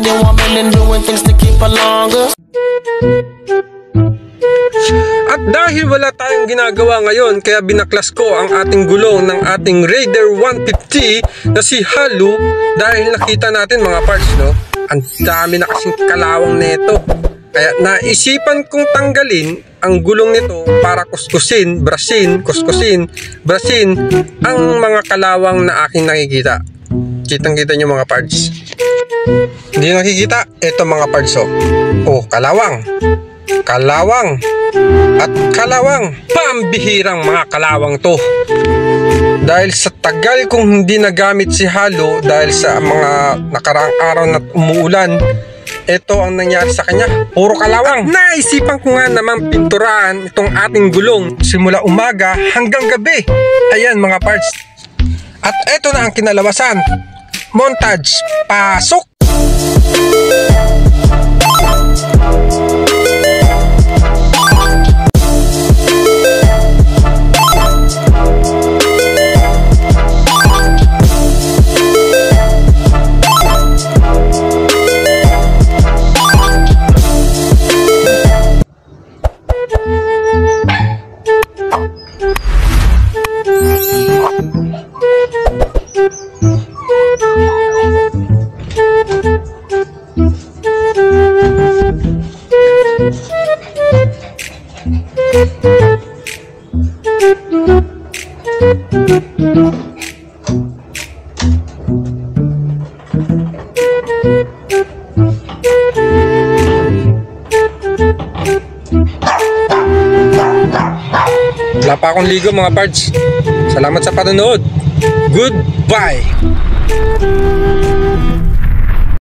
loving your woman and doing things to keep her longer. At dahil wala tayong ginagawa ngayon, kaya binaklas ko ang ating gulong ng ating Raider 150 na si Halu. Dahil nakita natin mga parts, no, ang dami na kasing kalawang nito. Kaya naisipan kong tanggalin ang gulong nito para kuskusin, brasin ang mga kalawang na aking nakikita. Kitang-kita nyo mga parts. Hindi nakikita? Ito mga parts, oh, kalawang at kalawang. Pambihirang mga kalawang to. Dahil sa tagal kong hindi nagamit si Halu, dahil sa mga nakaraang araw na umuulan, ito ang nangyari sa kanya, puro kalawang. Naisipan ko nga naman pinturahan itong ating gulong simula umaga hanggang gabi. Ayan mga parts. At ito na ang kinalabasan. Montage, pasok! Wala pa akong ligo mga parts. Salamat sa panonood. Goodbye.